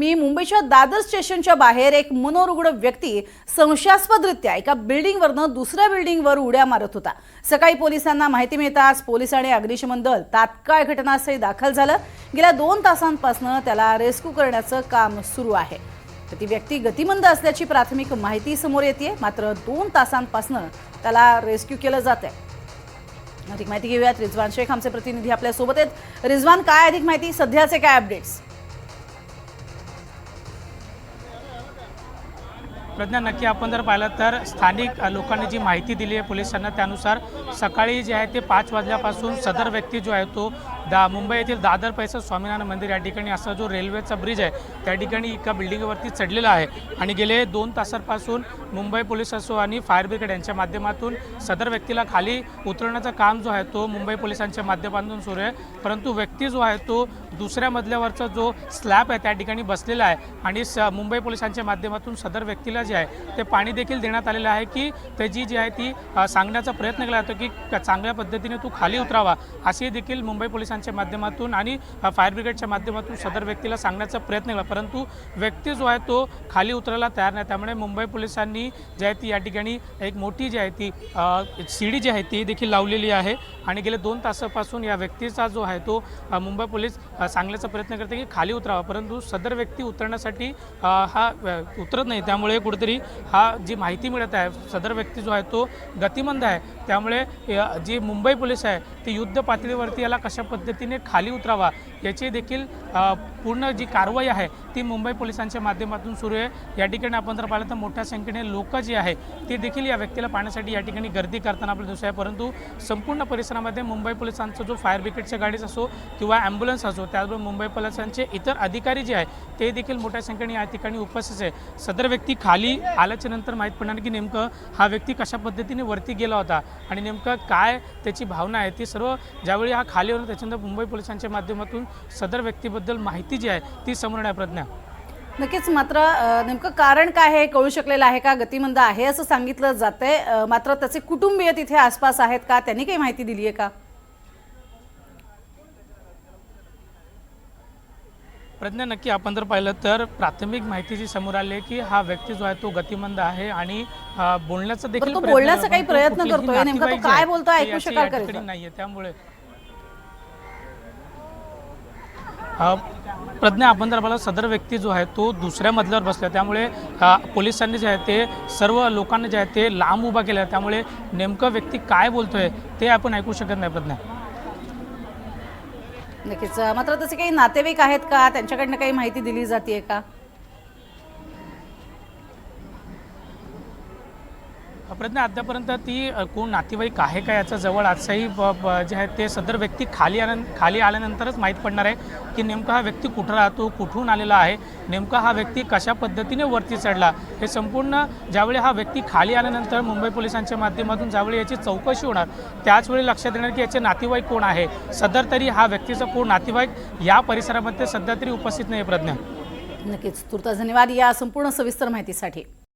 मी मुंबईच्या दादर स्टेशनच्या बाहेर एक मनोरुग्ण व्यक्ती संशयास्पदरित्या एका बिल्डिंगवरनं दुसऱ्या बिल्डिंगवर उड्या मारत होता। सकाळी पोलिसांना माहिती मिळताच पोलीस आणि अग्निशमन दल तात्काळ घटनास्थळी दाखल झालं। गेल्या 2 तासांपासून त्याला रेस्क्यू करण्याचं काम सुरू आहे। ती व्यक्ती गतिमंद असल्याची प्राथमिक माहिती समोर येते, मात्र 2 तासांपासून त्याला रेस्क्यू केलं जात आहे। अधिक माहिती घेऊयात, रिजवान शेख आमचे प्रतिनिधी आपल्या सोबत आहेत। रिजवान, काय अधिक माहिती, सध्याचे काय अपडेट्स? प्रज्ञा, नक्की आपण जर पाहिलं तर स्थानिक लोकांनी जी माहिती दिली आहे पोलिसांना त्यानुसार सकाळी जे आहे ते 5 वाजल्यापासून सदर व्यक्ती जो आहे तो मुंबई येथील दादर पैसा स्वामीनारायण मंदिर या ठिकाणी असा जो रेल्वेचा ब्रिज आहे त्या ठिकाणी एका बिल्डिंगवरती चढलेला आहे आणि गेले 2 तासांपासून मुंबई पोलीस असो आणि फायर ब्रिगेड यांच्या माध्यमातून सदर व्यक्तीला खाली उतरवण्याचं काम जो आहे तो मुंबई पोलिसांच्या माध्यमातून सुरू आहे। परंतु व्यक्ती जो आहे तो दुसऱ्या मजल्यावरचा जो स्लॅब आहे त्या ठिकाणी बसलेला आहे आणि मुंबई पोलिसांच्या माध्यमातून सदर व्यक्तीला जे आहे ते पाणी देखील देण्यात आलेलं आहे की त्याची जी आहे ती सांगण्याचा प्रयत्न केला जातो की चांगल्या पद्धतीने तू खाली उतरावा, अशी देखील मुंबई पोलिसांच्या माध्यमातून आणि फायर ब्रिगेडच्या माध्यमातून सदर व्यक्तीला सांगण्याचा प्रयत्न केला। परंतु व्यक्ती जो आहे तो खाली उतरायला तयार नाही। त्यामुळे मुंबई पोलिसांनी जी आहे ती या ठिकाणी एक मोठी जी आहे ती शिडी जी आहे ती देखील लावलेली आहे आणि गेले 2 तासापासून या व्यक्तीचा जो आहे तो मुंबई पोलीस सांगण्याचा प्रयत्न करते की खाली उतरावा, परंतु सदर व्यक्ती उतरण्यासाठी हा उतरत नाही। त्यामुळे कुठेतरी हा जी माहिती मिळत आहे सदर व्यक्ती जो आहे तो गतिमंद आहे। त्यामुळे जी मुंबई पोलीस आहे ती युद्ध पातळीवरती याला कशा पद्धतीने खाली उतरावा याची देखील पूर्ण जी कारवाई आहे ती मुंबई पोलिसांच्या माध्यमातून सुरू आहे। या ठिकाणी आपण जर पाहिलं तर मोठ्या संख्येने लोक जी आहे ती देखील या व्यक्तीला पाहण्यासाठी या ठिकाणी गर्दी करताना आपल्याला दिसत आहे। परंतु संपूर्ण परिसरामध्ये मुंबई पोलिसांचा जो फायर ब्रिगेडच्या गाडीच असो किंवा ॲम्ब्युलन्स असो, त्याचबरोबर मुंबई पोलिसांचे इतर अधिकारी जे आहे ते देखील मोठ्या संख्येने या ठिकाणी उपस्थित आहे। सदर व्यक्ती खाली आल्याच्या नंतर माहीत पडणार की नेमकं हा व्यक्ती कशा पद्धतीने वरती गेला होता आणि नेमकं काय त्याची भावना आहे ती सर्व ज्यावेळी हा खाली होता त्याच्यानंतर मुंबई पोलिसांच्या माध्यमातून सदर व्यक्तीबद्दल माहिती जी आहे ती समोर येणार। प्रज्ञा, नक्कीच, मात्र नेमकं कारण काय आहे कळू शकलेलं आहे का? गतिमंद आहे असं सांगितलं जातंय, मात्र त्याचे कुटुंबीय तिथे आसपास आहेत का? त्यांनी काही माहिती दिली आहे का? प्रज्ञा, नक्की आपण जर पाहिलं तर प्राथमिक माहिती जी समोर आली आहे की हा व्यक्ती जो आहे तो गतिमंद आहे आणि बोलण्याचा देखील बोलण्याचा काही प्रयत्न करतोय, नेमका तो काय बोलतोय ऐकू शकाल का? नाहीये। त्यामुळे प्रज्ञा, आपण जर पाहिलं सदर व्यक्ती जो आहे तो दुसऱ्या मजल्यावर बसला, त्यामुळे पोलिसांनी जे आहे ते सर्व लोकांना जे आहे ते लांब उभा केला। त्यामुळे नेमकं व्यक्ती काय बोलतोय ते आपण ऐकू शकत नाही। प्रज्ञा, नक्कीच, मात्र तसे काही नातेवाईक आहेत का? त्यांच्याकडनं काही माहिती दिली जाते का? प्रज्ञा, अद्यापर्यंत ती कोण नातेवाईक आहे का याचा जवळ आजही जे आहे ते सदर व्यक्ती खाली आल्यानंतरच माहीत पडणार आहे की नेमका हा व्यक्ती कुठं राहतो, कुठून आलेला आहे, नेमका हा व्यक्ती कशा पद्धतीने वरती चढला, हे संपूर्ण ज्यावेळी हा व्यक्ती खाली आल्यानंतर मुंबई पोलिसांच्या माध्यमातून ज्यावेळी याची चौकशी होणार त्याचवेळी लक्षात येणार की याचे नातेवाईक कोण आहे। सदर तरी हा व्यक्तीचा कोण नातेवाईक या परिसरामध्ये सध्या तरी उपस्थित नाही। प्रज्ञा, नक्कीच, तुर्तास धन्यवाद या संपूर्ण सविस्तर माहितीसाठी।